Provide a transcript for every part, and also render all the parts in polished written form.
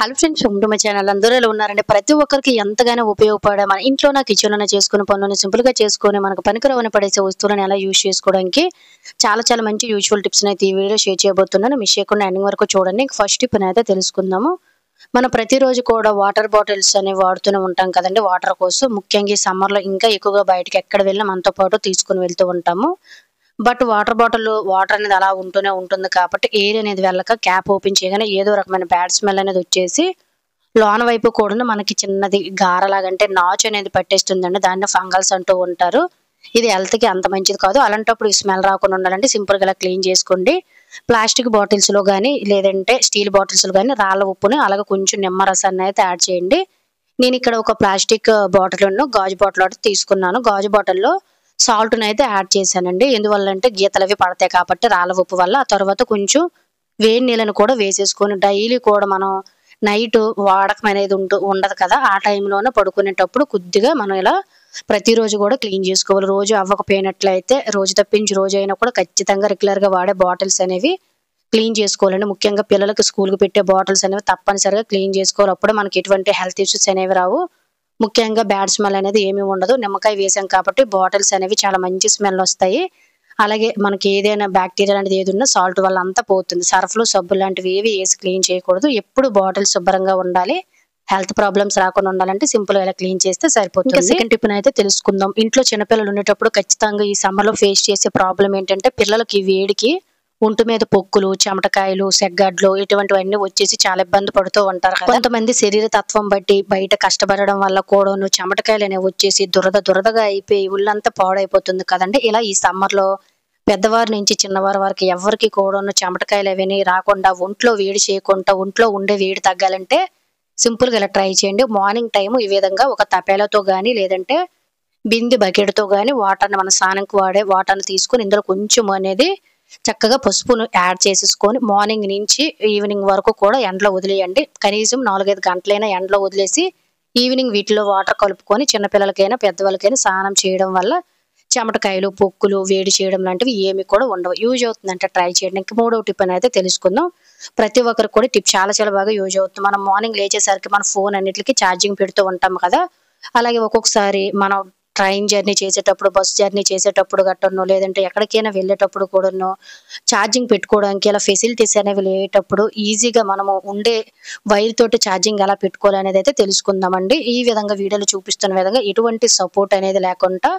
Hello friends, welcome to my channel. అందరూ ఎలా ఉన్నారంటే ప్రతి ఒక్కరికి ఎంతగానో ఉపయోగపడే మన ఇంట్లోన కిచెన్లోనే చేసుకునే పనులను సింపుల్గా చేసుకొని మనకు పనికిరావని పడేసే వస్తువులను ఎలా యూజ్ చేసుకోవడానికి చాలా మంచి యూజ్ఫుల్ టిప్స్ అయితే ఈ వీడియో షేర్ చేయబోతున్నాను. మిస్ చేయకుండా ఎండింగ్ వరకు చూడండి. ఫస్ట్ టిప్ అయితే తెలుసుకుందాము. మనం ప్రతిరోజు కూడా వాటర్ బాటిల్స్ అనేవి వాడుతూనే ఉంటాం కదండి, వాటర్ కోసం. ముఖ్యంగా ఈ సమ్మర్లో ఇంకా ఎక్కువగా బయటకి ఎక్కడ వెళ్ళినా మనతో పాటు తీసుకుని వెళ్తూ ఉంటాము. బట్ వాటర్ బాటిల్ వాటర్ అనేది అలా ఉంటూనే ఉంటుంది కాబట్టి ఎయిర్ అనేది వెళ్ళక క్యాప్ ఓపెన్ చేయగానే ఏదో రకమైన బ్యాడ్ స్మెల్ అనేది వచ్చేసి లోన వైపు కూడా మనకి చిన్నది గారలాగంటే నాచు అనేది పట్టేస్తుందండి. దాన్ని ఫంగల్స్ అంటూ ఉంటారు. ఇది హెల్త్కి అంత మంచిది కాదు. అలాంటప్పుడు ఈ స్మెల్ రాకుండా ఉండాలంటే సింపుల్గా ఇలా క్లీన్ చేసుకోండి. ప్లాస్టిక్ బాటిల్స్లో కానీ లేదంటే స్టీల్ బాటిల్స్లో కానీ రాళ్ళ ఉప్పుని అలాగే కొంచెం నిమ్మరసాన్ని అయితే యాడ్ చేయండి. నేను ఇక్కడ ఒక ప్లాస్టిక్ బాటిల్ గాజు బాటిల్ ఒకటి తీసుకున్నాను. గాజు బాటిల్లో సాల్ట్ని అయితే యాడ్ చేశానండి. ఎందువల్ల అంటే గీతలు అవి పడతాయి కాబట్టి రాళ్ళ ఉప్పు వల్ల. ఆ తర్వాత కొంచెం వేడి నీళ్ళని కూడా వేసేసుకొని డైలీ కూడా మనం నైట్ వాడకం అనేది ఉండదు కదా, ఆ టైంలోనే పడుకునేటప్పుడు కొద్దిగా మనం ఇలా ప్రతిరోజు కూడా క్లీన్ చేసుకోవాలి. రోజు అవ్వకపోయినట్లయితే రోజు తప్పించి రోజు అయినా కూడా ఖచ్చితంగా రెగ్యులర్గా వాడే బాటిల్స్ అనేవి క్లీన్ చేసుకోవాలండి. ముఖ్యంగా పిల్లలకి స్కూల్కి పెట్టే బాటిల్స్ అనేవి తప్పనిసరిగా క్లీన్ చేసుకోవాలి. అప్పుడే మనకి ఎటువంటి హెల్త్ ఇష్యూస్ అనేవి రావు. ముఖ్యంగా బ్యాడ్ స్మెల్ అనేది ఏమీ ఉండదు. నిమ్మకాయ వేసాం కాబట్టి బాటిల్స్ అనేవి చాలా మంచి స్మెల్ వస్తాయి. అలాగే మనకి ఏదైనా బ్యాక్టీరియా లాంటిది ఏది ఉన్నా సాల్ట్ వల్ల అంతా పోతుంది. సర్ఫ్లు సబ్బు లాంటివి ఏవి వేసి క్లీన్ చేయకూడదు. ఎప్పుడు బాటిల్ శుభ్రంగా ఉండాలి. హెల్త్ ప్రాబ్లమ్స్ రాకుండా ఉండాలంటే సింపుల్ గా ఇలా క్లీన్ చేస్తే సరిపోతుంది. సెకండ్ టిప్ అయితే తెలుసుకుందాం. ఇంట్లో చిన్నపిల్లలు ఉండేటప్పుడు ఖచ్చితంగా ఈ సమ్మర్ లో ఫేస్ చేసే ప్రాబ్లం ఏంటంటే పిల్లలకి వేడికి ఒంటి మీద పొక్కులు, చెమటకాయలు, సెగ్గడ్లు ఇటువంటివన్నీ వచ్చేసి చాలా ఇబ్బంది పడుతూ ఉంటారు కదా. కొంతమంది శరీర తత్వం బట్టి బయట కష్టపడడం వల్ల కూడాను చెమటకాయలు అనేవి వచ్చేసి దురదగా అయిపోయి ఒళ్ళంతా పాడైపోతుంది కదండి. ఇలా ఈ సమ్మర్ లో పెద్దవారి నుంచి చిన్నవారి వరకు ఎవరికి కూడాను చెమటకాయలు అవన్నీ రాకుండా ఒంట్లో వేడి చేయకుండా ఒంట్లో ఉండే వేడి తగ్గాలంటే సింపుల్ గా ఇలా ట్రై చేయండి. మార్నింగ్ టైం ఈ విధంగా ఒక తపేలతో గానీ లేదంటే బింది బకెట్తో గానీ వాటర్ని మన స్నానంకి వాడే వాటర్ని తీసుకొని ఇందులో కొంచెం అనేది చక్కగా పసుపును యాడ్ చేసేసుకొని మార్నింగ్ నుంచి ఈవినింగ్ వరకు కూడా ఎండలో వదిలేయండి. కనీసం 4-5 గంటలైనా ఎండలో వదిలేసి ఈవినింగ్ వీటిలో వాటర్ కలుపుకొని చిన్నపిల్లలకైనా పెద్దవాళ్ళకైనా స్నానం చేయడం వల్ల చెమటకాయలు, పొక్కులు, వేడి చేయడం లాంటివి ఏమి కూడా ఉండవు. యూజ్ అవుతుందంటే ట్రై చేయండి. ఇంకా మూడవ టిప్ అయితే తెలుసుకుందాం. ప్రతి ఒక్కరికి కూడా టిప్ చాలా బాగా యూజ్ అవుతుంది. మనం మార్నింగ్ లేచేసరికి మన ఫోన్ అన్నిటికీ ఛార్జింగ్ పెడుతూ ఉంటాం కదా. అలాగే ఒక్కొక్కసారి మనం ట్రైన్ జర్నీ చేసేటప్పుడు, బస్ జర్నీ చేసేటప్పుడు గట్టను లేదంటే ఎక్కడికైనా వెళ్ళేటప్పుడు కూడాను ఛార్జింగ్ పెట్టుకోవడానికి ఇలా ఫెసిలిటీస్ అనేవి లేటప్పుడు ఈజీగా మనము ఉండే వైర్ తోటి ఛార్జింగ్ ఎలా పెట్టుకోవాలనేది అయితే తెలుసుకుందామండి. ఈ విధంగా వీడియోలో చూపిస్తున్న విధంగా ఎటువంటి సపోర్ట్ అనేది లేకుండా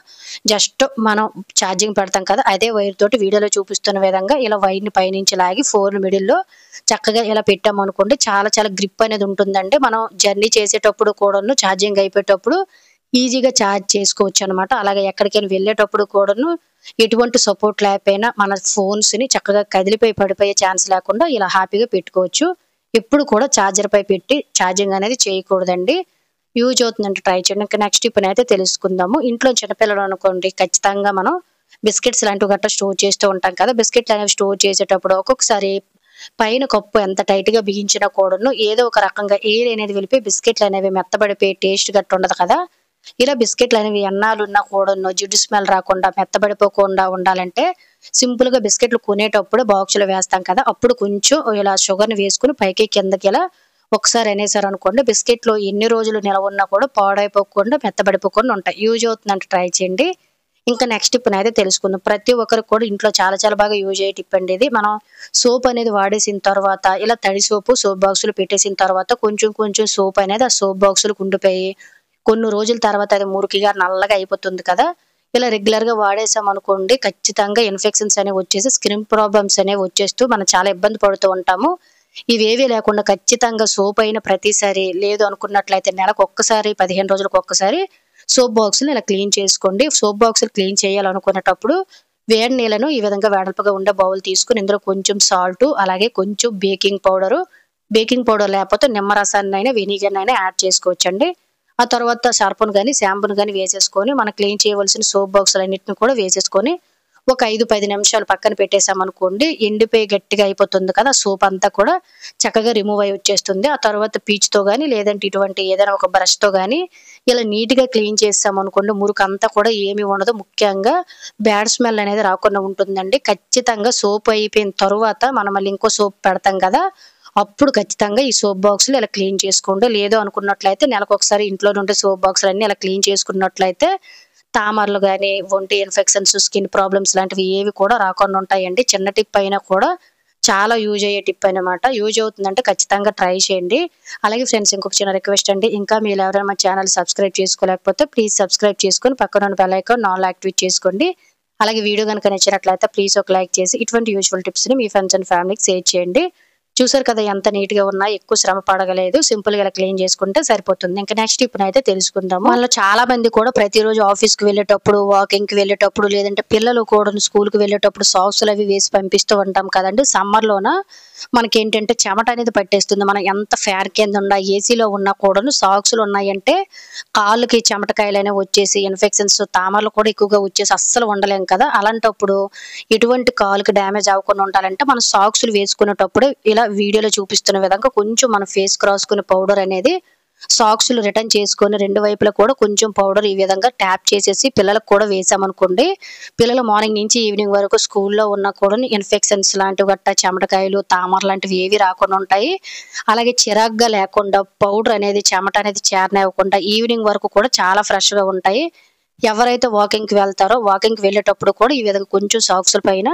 జస్ట్ మనం ఛార్జింగ్ పెడతాం కదా, అదే వైర్ తోటి వీడియోలో చూపిస్తున్న విధంగా ఇలా వైర్ని పైనుంచి లాగి ఫోన్ మిడిల్లో చక్కగా ఇలా పెట్టామనుకోండి చాలా గ్రిప్ అనేది ఉంటుందండి. మనం జర్నీ చేసేటప్పుడు కూడాను ఛార్జింగ్ అయిపోయేటప్పుడు ఈజీగా ఛార్జ్ చేసుకోవచ్చు అనమాట. అలాగే ఎక్కడికైనా వెళ్ళేటప్పుడు కూడాను ఎటువంటి సపోర్ట్ లేకపోయినా మన ఫోన్స్ ని చక్కగా కదిలిపోయి పడిపోయే ఛాన్స్ లేకుండా ఇలా హ్యాపీగా పెట్టుకోవచ్చు. ఎప్పుడు కూడా ఛార్జర్ పై పెట్టి ఛార్జింగ్ అనేది చేయకూడదండి. యూజ్ అవుతుందంటే ట్రై చేయండి. ఇంకా నెక్స్ట్ టిప్ అయితే తెలుసుకుందాము. ఇంట్లో చిన్నపిల్లలు అనుకోండి ఖచ్చితంగా మనం బిస్కెట్స్ లాంటివి గట్రా స్టోర్ చేస్తూ ఉంటాం కదా. బిస్కెట్లు అనేవి స్టోర్ చేసేటప్పుడు ఒక్కొక్కసారి పైన కప్పు ఎంత టైట్ గా బిగించినా కూడాను ఏదో ఒక రకంగా ఎయిర్ అనేది వెళ్ళిపోయి బిస్కెట్లు అనేవి మెత్తబడిపోయి టేస్ట్ గట్రా ఉండదు కదా. ఇలా బిస్కెట్లు అనేవి ఎన్నాళ్ళున్నా కూడాను జిడ్డు స్మెల్ రాకుండా మెత్తబడిపోకుండా ఉండాలంటే సింపుల్ గా బిస్కెట్లు కొనేటప్పుడు బాక్సులో వేస్తాం కదా, అప్పుడు కొంచెం ఇలా షుగర్ని వేసుకుని పైకి కిందకి ఇలా ఒకసారి అనేసారు అనుకోండి, బిస్కెట్లు ఎన్ని రోజులు నిలవ ఉన్నా కూడా పాడైపోకుండా మెత్తబడిపోకుండా ఉంటాయి. యూజ్ అవుతుందంటే ట్రై చేయండి. ఇంకా నెక్స్ట్ టిప్ అయితే తెలుసుకుందాం. ప్రతి ఒక్కరికి కూడా ఇంట్లో చాలా బాగా యూజ్ అయ్యే టిప్ అండి ఇది. మనం సోప్ అనేది వాడేసిన తర్వాత ఇలా తడి సోప్ బాక్సులు పెట్టేసిన తర్వాత కొంచెం సోప్ అనేది ఆ సోప్ బాక్సులకు ఉండిపోయి కొన్ని రోజుల తర్వాత అది మురికిగా నల్లగా అయిపోతుంది కదా. ఇలా రెగ్యులర్ గా వాడేసాం అనుకోండి ఖచ్చితంగా ఇన్ఫెక్షన్స్ అనేవి వచ్చేసి స్కిన్ ప్రాబ్లమ్స్ అనేవి వచ్చేస్తూ మనం చాలా ఇబ్బంది పడుతూ ఉంటాము. ఇవేవీ లేకుండా ఖచ్చితంగా సోప్ అయిన ప్రతిసారి లేదు అనుకున్నట్లయితే నెలకు ఒక్కసారి 15 రోజులకు ఒక్కసారి సోప్ బాక్సులు ఇలా క్లీన్ చేసుకోండి. సోప్ బాక్సులు క్లీన్ చేయాలనుకునేటప్పుడు వేడి నీళ్ళను ఈ విధంగా వెడల్పుగా ఉండే బౌల్ తీసుకుని ఇందులో కొంచెం సాల్ట్ అలాగే కొంచెం బేకింగ్ పౌడర్ లేకపోతే నిమ్మరసాన్ని అయినా వెనిగర్ అయినా యాడ్ చేసుకోవచ్చండి. ఆ తర్వాత సర్ఫ్ను కానీ షాంపూను కానీ వేసేసుకొని మనం క్లీన్ చేయవలసిన సోప్ బాక్సులు అన్నింటిని కూడా వేసేసుకొని ఒక 5-10 నిమిషాలు పక్కన పెట్టేసామనుకోండి ఎండిపోయి గట్టిగా అయిపోతుంది కదా. సోప్ అంతా కూడా చక్కగా రిమూవ్ అయి వచ్చేస్తుంది. ఆ తర్వాత పీచ్తో కానీ లేదంటే ఇటువంటి ఏదైనా ఒక బ్రష్తో కానీ ఇలా నీట్గా క్లీన్ చేసామనుకోండి మురికి అంతా కూడా ఏమీ ఉండదు. ముఖ్యంగా బ్యాడ్ స్మెల్ అనేది రాకుండా ఉంటుందండి. ఖచ్చితంగా సోప్ అయిపోయిన తర్వాత మనం మళ్ళీ ఇంకో సోప్ పెడతాం కదా, అప్పుడు ఖచ్చితంగా ఈ సోప్ బాక్స్‌లు ఇలా క్లీన్ చేసుకోండి. లేదు అనుకున్నట్లయితే నెలకొకసారి ఇంట్లో నుండి సోప్ బాక్స్‌లన్నీ ఇలా క్లీన్ చేసుకున్నట్లయితే తామరలు గాని, ఒంటి ఇన్ఫెక్షన్స్, స్కిన్ ప్రాబ్లమ్స్ లాంటివి ఏవి కూడా రాకుండా ఉంటాయండి. చిన్న టిప్ అయినా కూడా చాలా యూజ్ అయ్యే టిప్ అన్నమాట. యూజ్ అవుతుందంటే ఖచ్చితంగా ట్రై చేయండి. అలాగే ఫ్రెండ్స్ ఇంకొక చిన్న రిక్వెస్ట్ అండి. ఇంకా మీరు ఎవరైనా మా ఛానెల్ సబ్స్క్రైబ్ చేసుకోలేకపోతే ప్లీజ్ సబ్స్క్రైబ్ చేసుకొని పక్కన ఉన్న బెల్ ఐకాన్ ఆల్ యాక్టివేట్ చేసుకోండి. అలాగే వీడియో గనుక నచ్చినట్లయితే ప్లీజ్ ఒక లైక్ చేసి ఇటువంటి యూజ్‌ఫుల్ టిప్స్‌ని మీ ఫ్రెండ్స్ అండ్ ఫ్యామిలీకి షేర్ చేయండి. చూసారు కదా ఎంత నీట్‌గా ఉన్నా ఎక్కువ శ్రమ పడగలేదు. సింపుల్‌గా ఇలా క్లీన్ చేసుకుంటే సరిపోతుంది. ఇంకా నెక్స్ట్ టిప్‌నైతే తెలుసుకుందాము. మనలో చాలా మంది కూడా ప్రతిరోజు ఆఫీస్‌కి వెళ్ళేటప్పుడు, వాకింగ్‌కి వెళ్ళేటప్పుడు లేదంటే పిల్లలు కూడా స్కూల్‌కి వెళ్ళేటప్పుడు సాక్స్‌లు అవి వేసి పంపిస్తూ ఉంటాం కదండీ. సమ్మర్‌లోన మనకేంటంటే చెమట అనేది పట్టేస్తుంది. మనం ఎంత ఫ్యాన్ కింద ఉన్నా, ఏసీలో ఉన్నా కూడాను సాక్స్‌లు ఉన్నాయంటే కాళ్ళకి చెమటకాయలనేవి వచ్చేసి ఇన్ఫెక్షన్స్, తామరలు కూడా ఎక్కువగా వచ్చేసి అస్సలు ఉండలేం కదా. అలాంటప్పుడు ఎటువంటి కాలుకి డ్యామేజ్ అవ్వకుండా ఉండాలంటే మనం సాక్స్‌లు వేసుకునేటప్పుడు ఇలా వీడియోలో చూపిస్తున్న విధంగా కొంచెం మన ఫేస్‌కి రాసుకునే పౌడర్ అనేది సాక్స్‌లు రిటర్న్ చేసుకొని 2 వైపులా కూడా కొంచెం పౌడర్ ఈ విధంగా ట్యాప్ చేసేసి పిల్లలకు కూడా వేసామనుకోండి. పిల్లలు మార్నింగ్ నుంచి ఈవినింగ్ వరకు స్కూల్‌లో ఉన్నా కూడాను ఇన్ఫెక్షన్స్ లాంటివి గట్టా చెమటకాయలు, తామర లాంటివి ఏవి రాకుండా ఉంటాయి. అలాగే చిరాగ్గా లేకుండా పౌడర్ అనేది చెమట అనేది చేరనివ్వకుండా ఈవినింగ్ వరకు కూడా చాలా ఫ్రెష్‌గా ఉంటాయి. ఎవరైతే వాకింగ్‌కి వెళ్తారో వాకింగ్‌కి వెళ్ళేటప్పుడు కూడా ఈ విధంగా కొంచెం సాక్స్‌ల పైన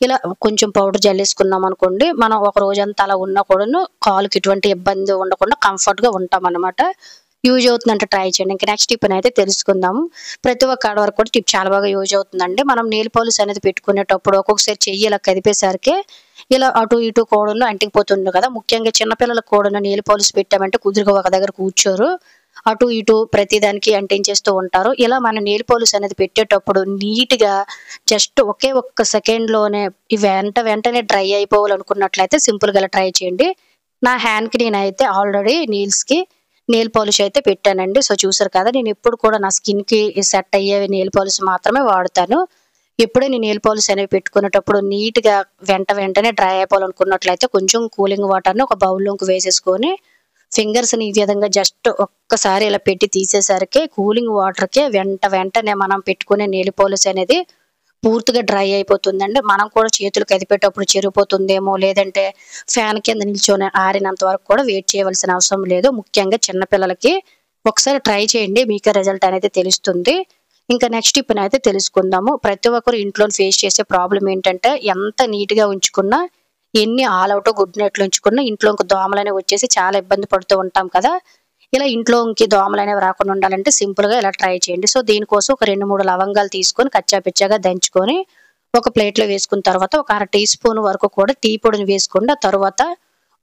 ఇలా కొంచెం పౌడర్ జల్లేసుకున్నామనుకోండి, మనం ఒక రోజంతా అలా ఉన్నా కూడాను కాలుకి ఎటువంటి ఇబ్బంది ఉండకుండా కంఫర్ట్‌గా ఉంటామనమాట. యూజ్ అవుతుందంటే ట్రై చేయండి. ఇంక నెక్స్ట్ టిప్‌నైతే తెలుసుకుందాము. ప్రతి ఒక్క ఆడవారికి కూడా టిప్ చాలా బాగా యూజ్ అవుతుందండి. మనం నెయిల్ పాలిష్ అనేది పెట్టుకునేటప్పుడు ఒక్కొక్కసారి చెయ్యి ఇలా కదిపేసరికి ఇలా అటు ఇటు కూడాను అంటుకుపోతుంది కదా. ముఖ్యంగా చిన్న పిల్లలకు కూడాను నెయిల్ పాలిష్ పెట్టామంటే కుదురుగా ఒక దగ్గర కూర్చోరు. అటు ఇటు ప్రతిదానికి అంటించేస్తూ ఉంటారు. ఇలా మన నెయిల్ పాలిష్ అనేది పెట్టేటప్పుడు నీట్‌గా జస్ట్ ఒకే ఒక్క సెకండ్‌లోనే ఈ వెంటనే డ్రై అయిపోవాలనుకున్నట్లయితే సింపుల్‌గా ఇలా ట్రై చేయండి. నా హ్యాండ్‌కి నేనైతే ఆల్రెడీ నీల్స్‌కి నెయిల్ పాలిష్ అయితే పెట్టానండి. సో, చూసారు కదా! నేనెప్పుడు కూడా నా స్కిన్‌కి సెట్ అయ్యే నెయిల్ పాలిష్ మాత్రమే వాడతాను. ఎప్పుడైనా నెయిల్ పాలిష్ అనేవి పెట్టుకునేటప్పుడు నీట్‌గా వెంటనే డ్రై అయిపోవాలనుకున్నట్లయితే కొంచెం కూలింగ్ వాటర్‌ని ఒక బౌల్‌లోకి వేసేసుకొని ఫింగర్స్‌ని ఈ విధంగా జస్ట్ ఒక్కసారి ఇలా పెట్టి తీసేసరికి కూలింగ్ వాటర్‌కి వెంటనే మనం పెట్టుకునే నెయిల్ పాలిష్ అనేది పూర్తిగా డ్రై అయిపోతుందండి. మనం కూడా చేతులు కదిపేటప్పుడు చెరిగిపోతుందేమో, లేదంటే ఫ్యాన్ కింద నిల్చొని ఆరినంత వరకు కూడా వెయిట్ చేయవలసిన అవసరం లేదు. ముఖ్యంగా చిన్న పిల్లలకి ఒకసారి ట్రై చేయండి. మీకే రిజల్ట్ అనేది తెలుస్తుంది. ఇంకా నెక్స్ట్ టిప్‌నైతే తెలుసుకుందాము. ప్రతి ఒక్కరు ఇంట్లో ఫేస్ చేసే ప్రాబ్లమ్ ఏంటంటే ఎంత నీట్‌గా ఉంచుకున్నా, ఎన్ని ఆల్ ఔట్, గుడ్ నైట్‌లు ఉంచుకున్నా ఇంట్లోకి దోమలనేవి వచ్చేసి చాలా ఇబ్బంది పడుతూ ఉంటాం కదా. ఇలా ఇంట్లోకి దోమలనేవి రాకుండా ఉండాలంటే సింపుల్‌గా ఇలా ట్రై చేయండి. సో, దీనికోసం ఒక 2, 3 లవంగాలు తీసుకొని కచ్చా పిచ్చాగా దంచుకొని ఒక ప్లేట్‌లో వేసుకున్న తర్వాత ఒక అర టీ స్పూన్ వరకు కూడా టీ పొడిని వేసుకోండి. ఆ తర్వాత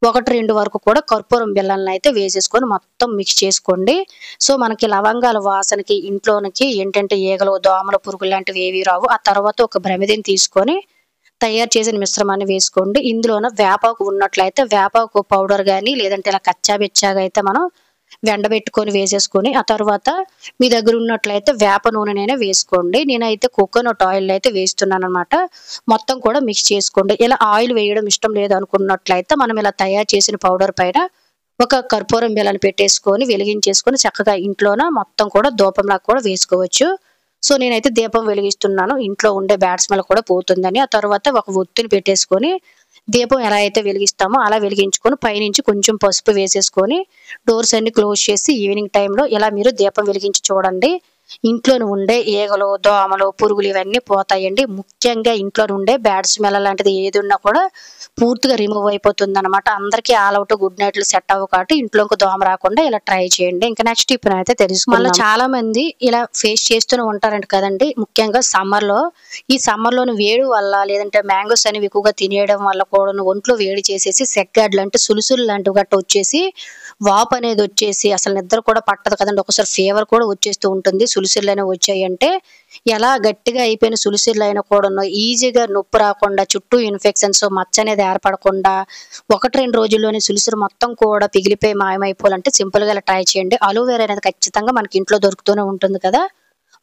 1, 2 వరకు కూడా కర్పూరం బిళ్ళలనైతే వేసేసుకొని మొత్తం మిక్స్ చేసుకోండి. సో, మనకి లవంగాల వాసనకి ఇంట్లోనికి ఏంటంటే ఈగలు, దోమలు, పురుగులు లాంటివి ఏవి రావు. ఆ తర్వాత ఒక ప్రమిదను తీసుకొని తయారు చేసిన మిశ్రమాన్ని వేసుకోండి. ఇందులోన వేపాకు ఉన్నట్లయితే వేపాకు పౌడర్ గాని, లేదంటే ఇలా కచ్చా పిచ్చాగా అయితే మనం ఎండబెట్టుకొని వేసేసుకొని, ఆ తర్వాత మీ దగ్గర ఉన్నట్లయితే వేప నూనెనైనా వేసుకోండి. నేనైతే కోకోనట్ ఆయిల్ అయితే వేస్తున్నాననమాట. మొత్తం కూడా మిక్స్ చేసుకోండి. ఇలా ఆయిల్ వేయడం ఇష్టం లేదనుకున్నట్లయితే మనం ఇలా తయారు చేసిన పౌడర్ పైన ఒక కర్పూరం బిళ్ళని పెట్టేసుకొని, వెలిగించేసుకొని చక్కగా ఇంట్లోన మొత్తం కూడా ధూపంలాగా కూడా వేసుకోవచ్చు. సో, నేనైతే దీపం వెలిగిస్తున్నాను. ఇంట్లో ఉండే బ్యాడ్ స్మెల్ కూడా పోతుందని. ఆ తర్వాత ఒక ఒత్తిని పెట్టేసుకొని దీపం ఎలా అయితే వెలిగిస్తామో అలా వెలిగించుకొని పైనుంచి కొంచెం పసుపు వేసేసుకొని డోర్స్ అన్ని క్లోజ్ చేసి ఈవినింగ్ టైంలో ఇలా మీరు దీపం వెలిగించి చూడండి. ఇంట్లోనే ఉండే ఈగలు, దోమలు, పురుగులు ఇవన్నీ పోతాయండి. ముఖ్యంగా ఇంట్లో ఉండే బ్యాడ్ స్మెల్ లాంటిది ఏది ఉన్నా కూడా పూర్తిగా రిమూవ్ అయిపోతుందనమాట. అందరికీ ఆల్ ఔట్, గుడ్ నైట్‌లు సెట్ అవ్వవు కాబట్టి ఇంట్లోకి దోమ రాకుండా ఇలా ట్రై చేయండి. ఇంకా నెక్స్ట్ టిప్‌నైతే తెలుసుకుందాం. మళ్ళా చాలా మంది ఇలా ఫేస్ చేస్తూనే ఉంటారంట కదండీ. ముఖ్యంగా సమ్మర్‌లో ఈ సమ్మర్‌లోని వేడి వల్ల లేదంటే మ్యాంగోస్ అనేవి ఎక్కువగా తినేయడం వల్ల కూడాను ఒంట్లో వేడి చేసేసి సెగ్గాడ్లు అంటే సులుసులు లాంటివి గట్టా వచ్చేసి వాపు అనేది వచ్చేసి అసలు నిద్ర కూడా పట్టదు కదండీ. ఒక్కోసారి ఫీవర్ కూడా వచ్చేస్తూ ఉంటుంది. సులుసులనేవి వచ్చాయంటే ఎలా గట్టిగా అయిపోయిన సులుసులైనా కూడాను ఈజీగా నొప్పి రాకుండా చుట్టూ ఇన్ఫెక్షన్స్, మచ్చ అనేది ఏర్పడకుండా 1, 2 రోజుల్లోనే సులుసులు మొత్తం కూడా పిగిలిపోయి మాయమైపోవాలంటే సింపుల్‌గా ఇలా ట్రై చేయండి. అలోవెరా అనేది ఖచ్చితంగా మనకి ఇంట్లో దొరుకుతూనే ఉంటుంది కదా.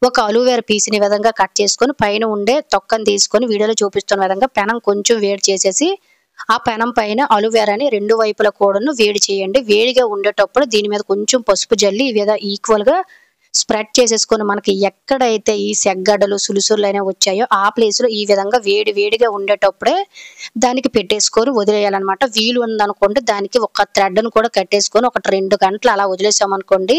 ఒక అలోవెరా పీస్‌ని ఈ విధంగా కట్ చేసుకొని పైన ఉండే తొక్కని తీసుకొని వీడియోలో చూపిస్తున్న విధంగా పెనం కొంచెం వేడి చేసేసి ఆ పెనం పైన అలోవెరాని 2 వైపులా కూడాను వేడి చేయండి. వేడిగా ఉండేటప్పుడు దీని మీద కొంచెం పసుపు జల్లి ఈ విధంగా ఈక్వల్‌గా స్ప్రెడ్ చేసేసుకొని మనకి ఎక్కడైతే ఈ సెగ్గడ్డలు సులుసులు అనేవి వచ్చాయో ఆ ప్లేస్లో ఈ విధంగా వేడి వేడిగా ఉండేటప్పుడే దానికి పెట్టేసుకొని వదిలేయాలన్నమాట. వీలు ఉందనుకోండి దానికి ఒక థ్రెడ్ను కూడా కట్టేసుకొని ఒక 2 గంటలు అలా వదిలేసామనుకోండి,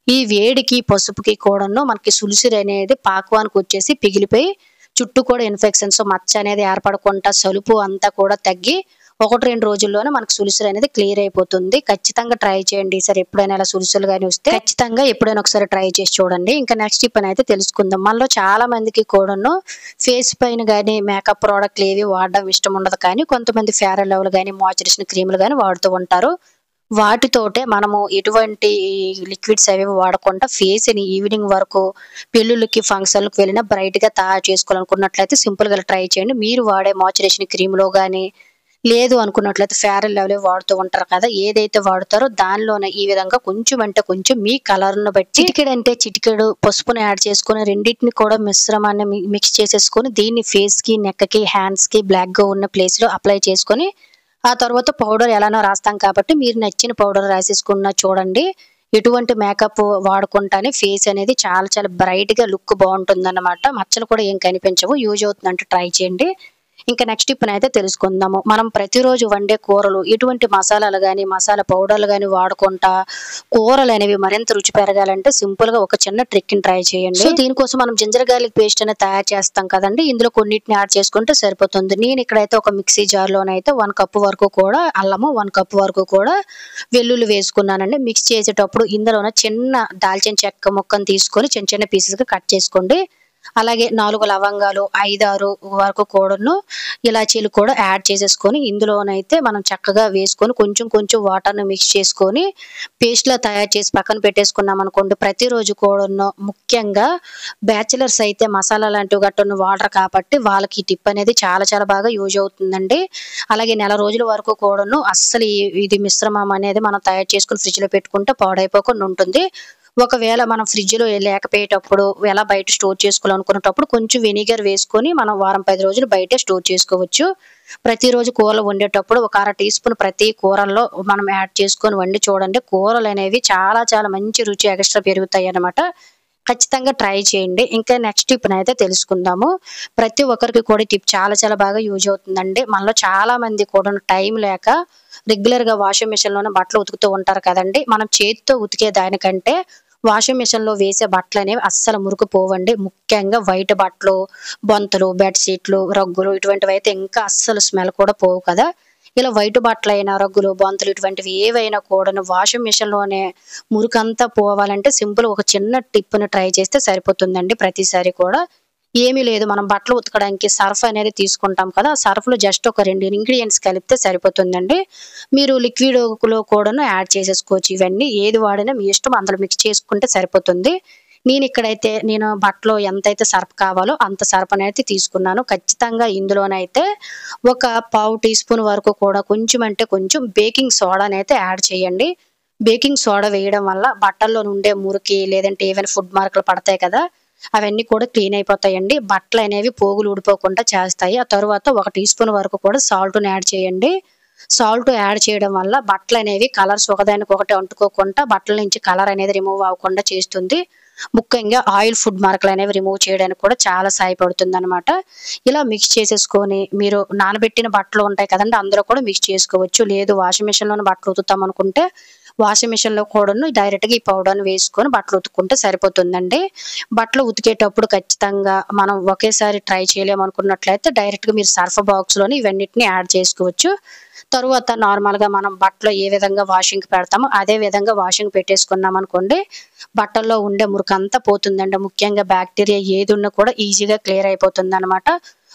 ఈ వేడికి పసుపుకి కూడాను మనకి సులుసురు అనేది పాకవానికి వచ్చేసి పిగిలిపోయి చుట్టూ కూడా ఇన్ఫెక్షన్స్ మచ్చ అనేది ఏర్పడకుండా సలుపు అంతా కూడా తగ్గి 1-2 రోజుల్లోనే మనకు సులుసులు అనేది క్లియర్ అయిపోతుంది. ఖచ్చితంగా ట్రై చేయండి. ఈసారి ఎప్పుడైనా ఇలా సులుసులు గాని వస్తే ఖచ్చితంగా ఎప్పుడైనా ఒకసారి ట్రై చేసి చూడండి. ఇంకా నెక్స్ట్ టిప్ అయితే తెలుసుకుందాం. మనలో చాలా మందికి కూడాను ఫేస్ పైన గాని మేకప్ ప్రోడక్ట్లు ఏవి వాడడం ఇష్టం ఉండదు, కానీ కొంతమంది ఫేర్ అండ్ లవ్లీ గాని మాయిశ్చరైజేషన్ క్రీములు గాని వాడుతూ ఉంటారు. వాటితోటే మనము ఎటువంటి లిక్విడ్స్ అవి వాడకుండా ఫేస్‌ని ఈవినింగ్ వరకు పెళ్ళిళ్ళకి, ఫంక్షన్‌లకి వెళ్ళినా బ్రైట్‌గా తయారు చేసుకోవాలనుకున్నట్లయితే సింపుల్‌గా ట్రై చేయండి. మీరు వాడే మాయిశ్చరైజేషన్ క్రీమ్‌లో గాని, లేదు అనుకున్నట్లయితే ఫేర్ అండ్ లవ్లీ వాడుతూ ఉంటారు కదా! ఏదైతే వాడతారో దానిలోనే ఈ విధంగా కొంచెం అంటే కొంచెం మీ కలర్‌ను బట్టి చిటికెడంటే చిటికెడు పసుపుని యాడ్ చేసుకొని రెండిటిని కూడా మిశ్రమాన్ని మిక్స్ చేసేసుకొని దీన్ని ఫేస్‌కి, నెక్‌కి, హ్యాండ్స్‌కి బ్లాక్‌గా ఉన్న ప్లేస్‌లో అప్లై చేసుకొని ఆ తర్వాత పౌడర్ ఎలానో రాస్తాం కాబట్టి మీరు నచ్చిన పౌడర్ రాసేసుకున్న చూడండి. ఎటువంటి మేకప్ వాడకుండానే ఫేస్ అనేది చాలా చాలా బ్రైట్‌గా లుక్ బావుంటుందన్నమాట. మచ్చలు కూడా ఏం కనిపించవు. యూజ్ అవుతుందంటే ట్రై చేయండి. ఇంకా నెక్స్ట్ టిప్‌నైతే తెలుసుకుందాము. మనం ప్రతిరోజు వండే కూరలు ఎటువంటి మసాలాలు గాని, మసాలా పౌడర్‌లు గాని వాడకుండా కూరలనేవి మరింత రుచి పెరగాలంటే సింపుల్‌గా ఒక చిన్న ట్రిక్‌ని ట్రై చేయండి. సో దీనికోసం మనం జింజర్ గార్లిక్ పేస్ట్ అనేది తయారు చేస్తాం కదండీ! ఇందులో కొన్నిటిని యాడ్ చేసుకుంటే సరిపోతుంది. నేను ఇక్కడైతే ఒక మిక్సీ జార్‌లోనైతే 1 కప్ వరకు కూడా అల్లము, 1 కప్ వరకు కూడా వెల్లుల్లి వేసుకున్నానండి. మిక్స్ చేసేటప్పుడు ఇందులోన చిన్న దాల్చిన చెక్క ముక్కను తీసుకొని చిన్న చిన్న పీసెస్‌గా కట్ చేసుకోండి. అలాగే 4 లవంగాలు, 5, 6 వరకు కూడాను ఇలాచీలు కూడా యాడ్ చేసేసుకొని ఇందులోనైతే మనం చక్కగా వేసుకొని కొంచెం కొంచెం వాటర్‌ని మిక్స్ చేసుకొని పేస్ట్‌లా తయారు చేసి పక్కన పెట్టేసుకున్నామనుకోండి. ప్రతిరోజు కూడాను ముఖ్యంగా బ్యాచిలర్స్ అయితే మసాలా లాంటివి గట్టును వాడరు కాబట్టి వాళ్ళకి ఈ టిప్ అనేది చాలా చాలా బాగా యూజ్ అవుతుందండి. అలాగే నెల రోజుల వరకు కూడాను అస్సలు ఇది మిశ్రమం అనేది మనం తయారు చేసుకొని ఫ్రిడ్జ్‌లో పెట్టుకుంటే పాడైపోకుండా ఉంటుంది. ఒకవేళ మనం ఫ్రిడ్జ్‌లో లేకపోయేటప్పుడు ఎలా బయట స్టోర్ చేసుకోవాలనుకునేటప్పుడు కొంచెం వెనిగర్ వేసుకొని మనం వారం 10 రోజులు బయటే స్టోర్ చేసుకోవచ్చు. ప్రతిరోజు కూరలు వండేటప్పుడు ఒక అర టీ స్పూన్ ప్రతి కూరల్లో మనం యాడ్ చేసుకొని వండి చూడండి. కూరలనేవి చాలా చాలా మంచి రుచి ఎక్స్‌ట్రా పెరుగుతాయన్నమాట. ఖచ్చితంగా ట్రై చేయండి. ఇంకా నెక్స్ట్ టిప్‌నైతే తెలుసుకుందాము. ప్రతి ఒక్కరికి కూడా ఈ టిప్ చాలా చాలా బాగా యూజ్ అవుతుందండి. మనలో చాలా మంది కూడాను టైం లేక రెగ్యులర్‌గా వాషింగ్ మిషన్‌లోనే బట్టలు ఉతుకుతూ ఉంటారు కదండీ! మనం చేత్తో ఉతికే దానికంటే వాషింగ్ మిషన్‌లో వేసే బట్టలనేవి అస్సలు మురుకుపోవండి. ముఖ్యంగా వైట్ బట్టలు, బొంతలు, బెడ్ షీట్లు, రగ్గులు ఇటువంటివైతే ఇంకా అస్సలు స్మెల్ కూడా పోవు కదా! ఇలా వైట్ బట్టలైనా, రగ్గులు, బొంతలు ఇటువంటివి ఏవైనా కూడాను వాషింగ్ మిషన్‌లోనే మురికంతా పోవాలంటే సింపుల్ ఒక చిన్న టిప్‌ని ట్రై చేస్తే సరిపోతుందండి ప్రతిసారి కూడా. ఏమీ లేదు, మనం బట్టలు ఉతకడానికి సర్ఫ్ అనేది తీసుకుంటాం కదా! ఆ సర్ఫ్‌లో జస్ట్ ఒక 2 ఇంగ్రీడియెంట్స్ కలిపితే సరిపోతుందండి. మీరు లిక్విడ్‌లో కూడాను యాడ్ చేసేసుకోవచ్చు ఇవన్నీ. ఏది వాడినా మీ ఇష్టం, అందులో మిక్స్ చేసుకుంటే సరిపోతుంది. నేను బట్టలో ఎంతైతే సర్ఫ్ కావాలో అంత సర్ఫ్ అనేది తీసుకున్నాను. ఖచ్చితంగా ఇందులోనైతే ఒక పావు టీ స్పూన్ వరకు కూడా కొంచెం అంటే కొంచెం బేకింగ్ సోడానైతే యాడ్ చేయండి. బేకింగ్ సోడా వేయడం వల్ల బట్టల్లో నుండే మురికి లేదంటే ఏవైనా ఫుడ్ మార్కులు పడతాయి కదా! అవన్నీ కూడా క్లీన్ అయిపోతాయండి. బట్టలనేవి పోగులు ఊడిపోకుండా చేస్తాయి. ఆ తరువాత ఒక టీ స్పూన్ వరకు కూడా సాల్ట్‌ని యాడ్ చేయండి. సాల్ట్ యాడ్ చేయడం వల్ల బట్టలనేవి కలర్స్ ఒకదానికొకటి అంటుకోకుండా బట్టల నుంచి కలర్ అనేది రిమూవ్ అవ్వకుండా చేస్తుంది. ముఖ్యంగా ఆయిల్ ఫుడ్ మార్కులనేవి రిమూవ్ చేయడానికి కూడా చాలా సహాయపడుతుందనమాట. ఇలా మిక్స్ చేసేసుకొని మీరు నానబెట్టిన బట్టలు ఉంటాయి కదండీ! అందులో కూడా మిక్స్ చేసుకోవచ్చు. లేదు వాషింగ్ మిషన్‌లోనే బట్టలు ఉతుకుతామనుకుంటే వాషింగ్ మిషన్‌లో కూడాను డైరెక్ట్‌గా ఈ పౌడర్‌ని వేసుకొని బట్టలు ఉతుక్కుంటే సరిపోతుందండి. బట్టలు ఉతికేటప్పుడు ఖచ్చితంగా మనం ఒకేసారి ట్రై చేయలేమనుకున్నట్లయితే డైరెక్ట్‌గా మీరు సర్ఫ్ బాక్స్‌లోని ఇవన్నిటిని యాడ్ చేసుకోవచ్చు. తరువాత నార్మల్‌గా మనం బట్టలు ఏ విధంగా వాషింగ్‌కి పెడతామో అదే విధంగా వాషింగ్ పెట్టేసుకున్నామనుకోండి, బట్టల్లో ఉండే మురికంతా పోతుందండి. ముఖ్యంగా బాక్టీరియా ఏదున్నా కూడా ఈజీగా క్లియర్ అయిపోతుందనమాట.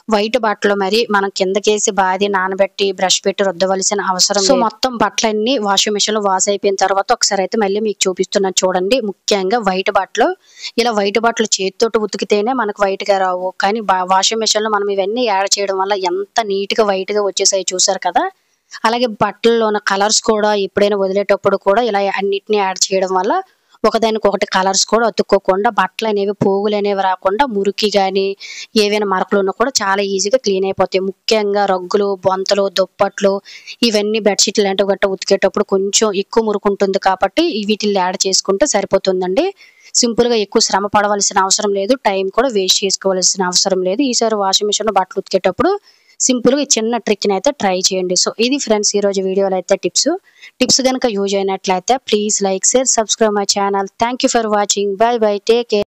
వైట్ బట్టలు మరి మనం కిందకేసి బాది నానబెట్టి బ్రష్ పెట్టి రుద్దవలసిన అవసరం లేదు. మొత్తం బట్టలన్నీ వాషింగ్ మిషన్‌లో వాష్ అయిపోయిన తర్వాత ఒకసారి అయితే మళ్ళీ మీకు చూపిస్తున్నాను చూడండి. ముఖ్యంగా వైట్ బట్టలు, ఇలా వైట్ బట్టలు చేత్తోటి ఉతికితేనే మనకు వైట్‌గా రావు. కానీ వాషింగ్ మిషన్‌లో మనం ఇవన్నీ యాడ్ చేయడం వల్ల ఎంత నీట్‌గా వైట్‌గా వచ్చేసాయో చూసారు కదా! అలాగే బట్టల్లోన కలర్స్ కూడా ఎప్పుడైనా వదిలేటప్పుడు కూడా ఇలా అన్నిటిని యాడ్ చేయడం వల్ల ఒకదానికొకటి కలర్స్ కూడా అతుక్కోకుండా బట్టలు అనేవి పోగులు అనేవి రాకుండా మురికి కానీ ఏవైనా మరకలు ఉన్నా కూడా చాలా ఈజీగా క్లీన్ అయిపోతాయి. ముఖ్యంగా రగ్గులు, బొంతలు, దుప్పట్లు ఇవన్నీ బెడ్షీట్లు లాంటివి గట్రా ఉతికేటప్పుడు కొంచెం ఎక్కువ మురికి ఉంటుంది కాబట్టి వీటిని యాడ్ చేసుకుంటే సరిపోతుందండి. సింపుల్‌గా ఎక్కువ శ్రమ పడవలసిన అవసరం లేదు. టైం కూడా వేస్ట్ చేసుకోవాల్సిన అవసరం లేదు. ఈసారి వాషింగ్ మిషన్‌లో బట్టలు ఉతికేటప్పుడు సింపుల్‌గా ఈ చిన్న ట్రిక్‌ని అయితే ట్రై చేయండి. సో ఇది ఫ్రెండ్స్ ఈరోజు వీడియోలో అయితే టిప్స్ గనుక యూజ్ అయినట్లయితే please like, share, subscribe my channel. Thank you for watching. By by. Take care.